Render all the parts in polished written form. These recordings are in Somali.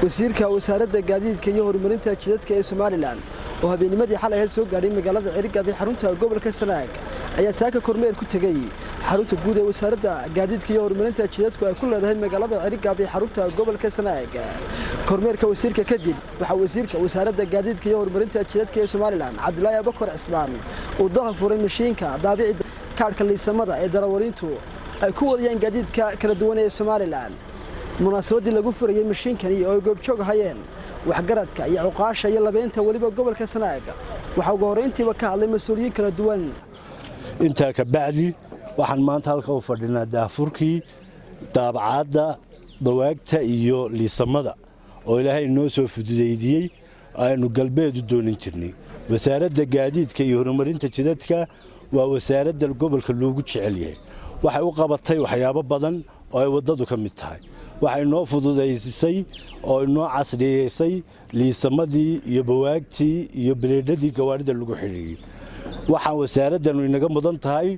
wasiirka wasaaradda gadiidka iyo horumarinta jidadka ee Somaliland oo habeennimadii xalay soo gaaray magaalada Cirigaabi xarunta gobolka Sanaag ayaa saaka kormeer ku tagay xarunta guud ee wasaaradda gadiidka iyo horumarinta jidadku ay ku leedahay magaalada Cirigaabi xarunta gobolka Sanaag kormeerka wasiirka kadib waxa wasiirka wasaaradda gadiidka iyo horumarinta jidadka ee Somaliland Cabdullaahi Bakar Cismaan uu daah furay miishinka daabicida kaarka liisamada ee darawarintu ay ku wadayaan gadiidka kala duwan ee Somaliland munaasabadii lagu furayay miishinkani oo goobjoog hayeen waxgaradka iyo cuqaasha iyo labeenta waliba gobolka Sanaag waxa ugu horeyntiiba ka hadlay mas'uuliyiin kala duwan inta ka bacdi waxaan maanta halka u fadhinaa daafurkii daabacada bawaagta iyo liisamada oo Ilaahay noo soo fududeeyay aynu galbeed u doonin jirnay wasaaradda gaadiidka iyo horumarinta jidadka waa wasaaradda gobolka loogu jecel yahay waxay u qabatay waxyaabo badan oo ay wadadu ka mid tahay waxay noo fududeysay oo noo casriyeysay liisamadii iyo bawaagtii iyo bileedhadii gawaarida lagu xiriiriyay waxa wasaaraddan inaga mudan tahay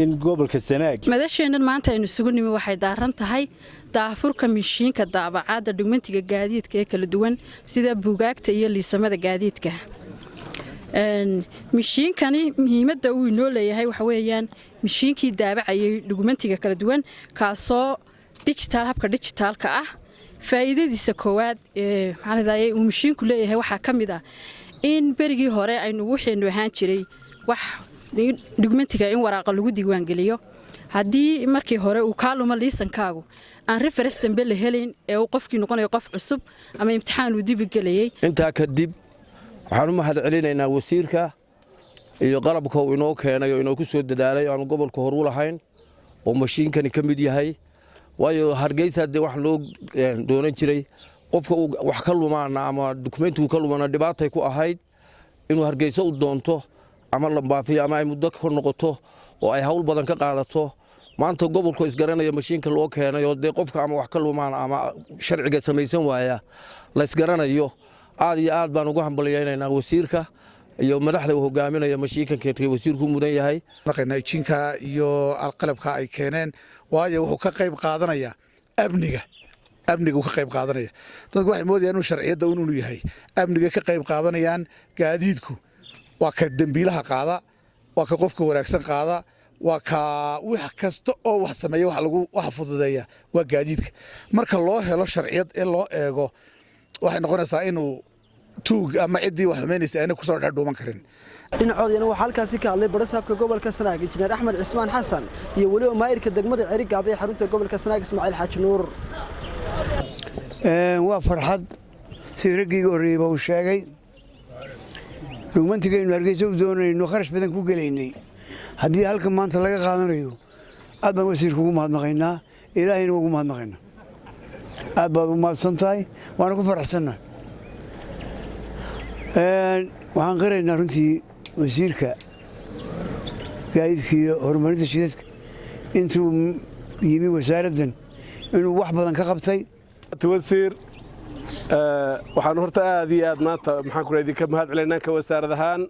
in gobolka Sanaag madasheenan maanta aynu isugu nimi waxay daaran tahay daafurka miishinka daabacada dhugmentiga gaadiidka ee kala duwan sida buugaagta iyo liisamada gaadiidka miishinkani muhiimadda uu inoo leeyahay waxa weeyaan miishinkii daabacayay dhugmentiga kala duwan kaasoo habka digitalka ah faa'iidadiisa koowaad ee macnaheedu uu miishinku leeyahay waxa kamid ah in berigii hore aynu waxeenu ahaan jiray wax dhugmentiga in waraaqa lagu diiwaan geliyo hadii markii hore uu ka lumo liisankaagu aan reference dambe la helin ee uu qofkii noqonayo qof cusub ama imtixaan uu dib galayay inta kadib waxaan u mahad celinaynaa wasiirka iyo qalabka uu inoo keenay oo inoo ku soo dadaalay aan gobolka hor u lahayn oo miishinkani kamid yahay waayo hargeysa wax loo doonan jiray qofka wax ka lumaana ama dokumentigu ka lumana dhibaatay ku ahayd inuu hargeysa u doonto ama lambaafiyo ama ay muddo ka noqoto oo ay hawl badan ka qaadato maanta gobolku isgaranayo miishinka loo keenay oo qofka ama wax ka lumaana ama sharciga samaysan waaya la isgaranayo aad iyo aad baan ugu hambalyeynaa wasiirka iyo madaxda uu hogaaminayo miishinka keenay wasiirku mudan yahay miishinka iyo qalabka ay keeneen waayo wuxuu ka qayb qaadanaya amniga ka qayb qaadanaya dadku waxay moodayaan inuu sharciyada uu yahay amniga ka qayb qaadanayaan gaadiidku waa ka dambiilaha qaada waa ka qofka wanaagsan qaada waa ka wax kasta oo wax sameeyo wax fududeeya waa gaadiidka marka loo helo sharciyad ee loo eego waxay noqonaysaa inuu tuug ama cidii wax xumeynaysa aanay ku soo dhadhuuman karin dhinacoodina waxa halkaasi ka hadlay barasaabka gobolka Sanaag injineer Axmed Cismaan Xasan iyo waliba maayirka degmada Cirigaabi ee xarunta gobolka Sanaag Ismaaciil Xaaji Nuur waa farxad sirrigiga horeeyay uu sheegay dhugmentigeenu hargeysa u doonayno kharash badan ku galeynay haddii halka maanta laga qaadanayo aad baan wasiirka ugu mahadnaqaynaa ilaahayna ugu mahadnaqaynaa aad baad u mahadsantahay waana ku faraxsannahay waxaan qiraynaa runtii wasiirka gaadiidka iyo horumarinta jidadka intuu yimi wasaaraddan inuu wax badan ka qabtay wasiir waxaan horta aad iyo aad maanta maxaan ku raadin ka mahad celinaa ka wasaarad ahaan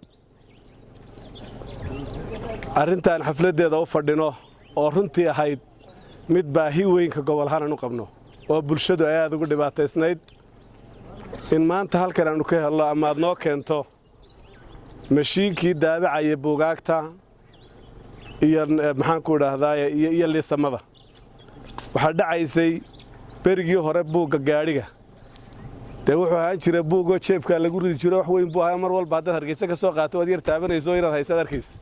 arrintan xafladeeda u fadhino oo runtii ahayd mid baahi weynka gobol ahaan u qabno oo bulshadu ay aad ugu dhibaataysnayd in maanta halkan aanu ka helno ama aad noo keento miishinkii daabacaya buugaagta iyo maxaan ku idhaahdaa iyo liisamada waxa dhacaysay berigii hore buugga gaadhiga wuxuu ahaan jiray buugoo jeebka lagu ridi jiro wax weyn buu ahaa mar walba dad hargeysa ka soo qaato wad yar taabanayso inaad haysaad arkaysa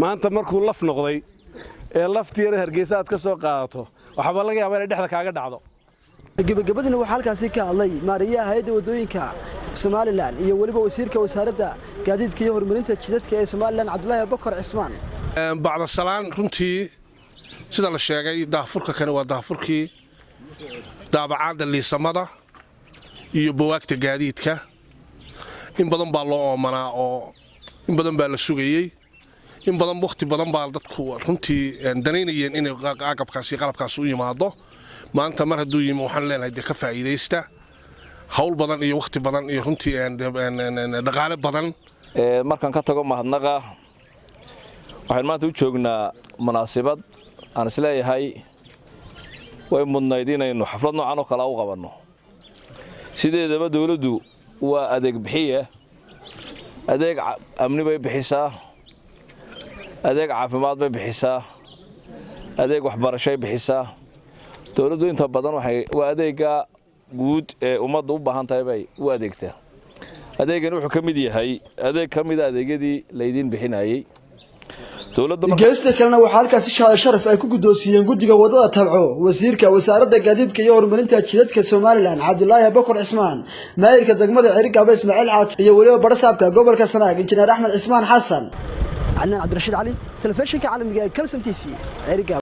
maanta markuu laf noqday ee laftii yar hargeysa aad ka soo qaadato waxba laga yaabaa inay dhexda kaaga dhacdo gabagabadina waxa halkaasi ka hadlay maariyaha hay'adda wadooyinka Somaliland iyo waliba wasiirka wasaaradda gaadiidka iyo horumarinta jidadka ee Somaliland Cabdullaahi Bakar Cismaan bacda salaan runtii sida la sheegay daafurka kan waa daafurkii daabacada liisamada iyo bawaagta gaadiidka in badan baa loo oomanaa oo in badan baa la sugayay in badan waqti badan baa dadku runtii danaynayeen in agabkaasi qalabkaas u yimaado maanta mar hadduu yimi waxaan leenahay ka faa'iideysta hawl badan iyo waqti badan iyo runtii dhaqaale badan markaan ka tago mahadnaqa waxaan maanta u joognaa munaasabad aan isleeyahay way mudnayd inaynu xaflad noocan oo kale u qabanno sideedaba dawladdu waa adeeg bixiye adeeg amni bay bixisaa adeeg caafimaad bay bixisaa adeeg waxbarasho bay bixisaa dawladdu inta badan waa adeega guud ee ummaddu u baahan tahay bay u adeegtaa adeegan wuxuu ka mid yahay adeeg ka mid ah adeegyadii la idin bixinayay geesta kalena waxaa halkaasi shahaado sharaf ay ku guddoonsiiyeen guddiga wadada tabco wasiirka wasaaradda gaadiidka iyo horumarinta jidadka Somaliland Cabdullaahi Bakar Cismaan maayirka degmada Cirigaba Ismaaciil Xaaj iyo waliba barasaabka gobolka Sanaag injineer Axmed Cismaan Xasan Cabdirashiid Ali telefishinka caalamiga ee Kalsan TV Cirigaba